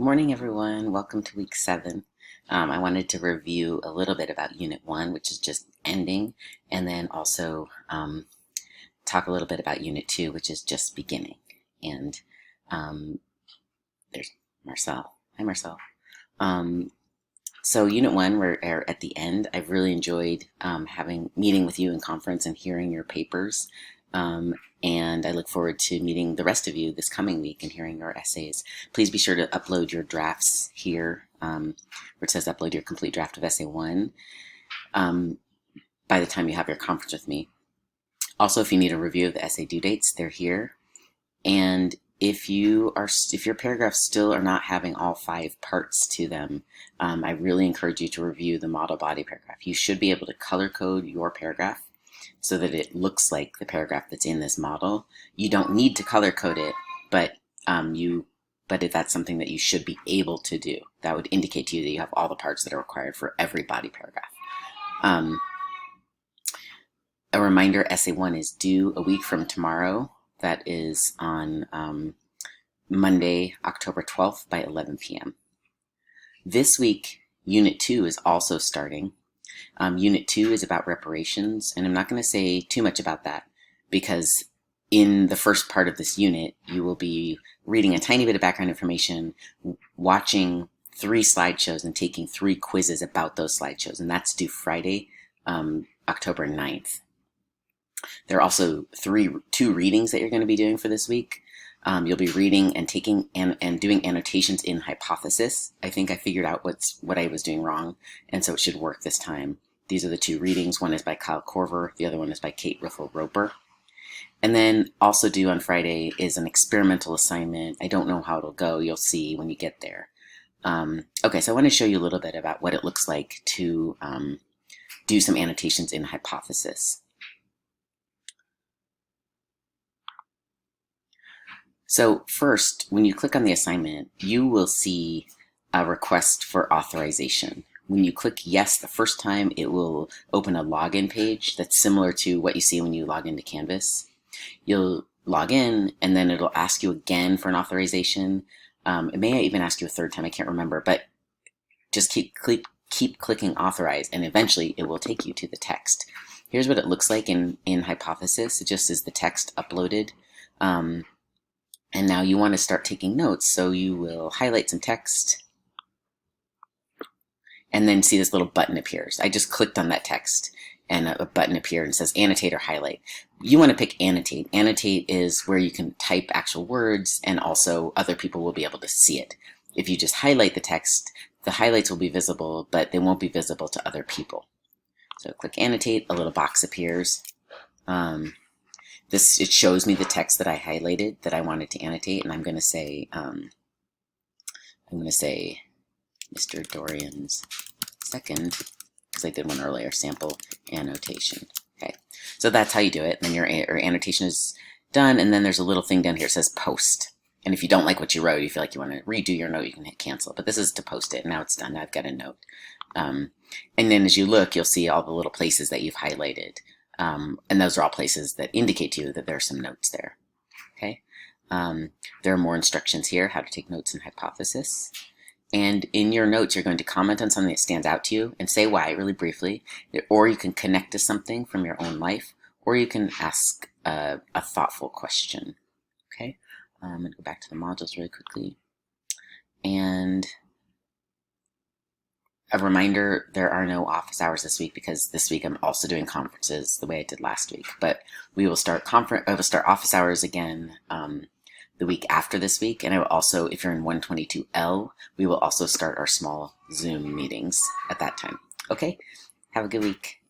Good morning, everyone. Welcome to week 7. I wanted to review a little bit about Unit 1, which is just ending, and then also talk a little bit about Unit 2, which is just beginning. And there's Marcel. Hi, Marcel. So Unit 1, we're at the end. I've really enjoyed meeting with you in conference and hearing your papers. And I look forward to meeting the rest of you this coming week and hearing your essays. Please be sure to upload your drafts here, where it says upload your complete draft of Essay 1 by the time you have your conference with me. Also, if you need a review of the essay due dates, they're here. And if your paragraphs still are not having all 5 parts to them, I really encourage you to review the model body paragraph. You should be able to color code your paragraph so that it looks like the paragraph that's in this model. You don't need to color code it, but if that's something that you should be able to do, that would indicate to you that you have all the parts that are required for every body paragraph. A reminder, Essay 1 is due a week from tomorrow. That is on Monday, October 12th by 11 p.m. This week, Unit 2 is also starting. Unit 2 is about reparations, and I'm not going to say too much about that because in the first part of this unit, you will be reading a tiny bit of background information, watching 3 slideshows, and taking 3 quizzes about those slideshows, and that's due Friday, October 9th. There are also 2 readings that you're going to be doing for this week. You'll be reading and taking and doing annotations in Hypothesis. I think I figured out what I was doing wrong, and so it should work this time. These are the 2 readings. One is by Kyle Korver. The other one is by Kate Riffle-Roper. And then also due on Friday is an experimental assignment. I don't know how it'll go. You'll see when you get there. Okay, so I want to show you a little bit about what it looks like to do some annotations in Hypothesis. So first, when you click on the assignment, you will see a request for authorization. When you click yes the first time, it will open a login page that's similar to what you see when you log into Canvas. You'll log in, and then it'll ask you again for an authorization. It may even ask you a 3rd time, I can't remember, but just keep clicking authorize, and eventually it will take you to the text. Here's what it looks like in Hypothesis. It just is the text uploaded. And now you want to start taking notes, so you will highlight some text and then see this little button appears. I just clicked on that text and a button appeared and says annotate or highlight. You want to pick annotate. Annotate is where you can type actual words and also other people will be able to see it. If you just highlight the text, the highlights will be visible, but they won't be visible to other people. So click annotate, a little box appears. It shows me the text that I highlighted that I wanted to annotate, and I'm going to say Mr. Dorian's second, because I did one earlier, sample annotation. Okay, so that's how you do it. And then your annotation is done, and then there's a little thing down here that says post. And if you don't like what you wrote, you feel like you want to redo your note, you can hit cancel. But this is to post it. Now it's done. Now I've got a note. And then as you look, you'll see all the little places that you've highlighted. And those are all places that indicate to you that there are some notes there. Okay. There are more instructions here, how to take notes in Hypothesis. And in your notes, you're going to comment on something that stands out to you and say why really briefly. Or you can connect to something from your own life, or you can ask a thoughtful question. Okay. I'm going to go back to the modules really quickly. And a reminder, there are no office hours this week because this week I'm also doing conferences the way I did last week. But we will start office hours again the week after this week. And I will also, if you're in 122L, we will also start our small Zoom meetings at that time. Okay, have a good week.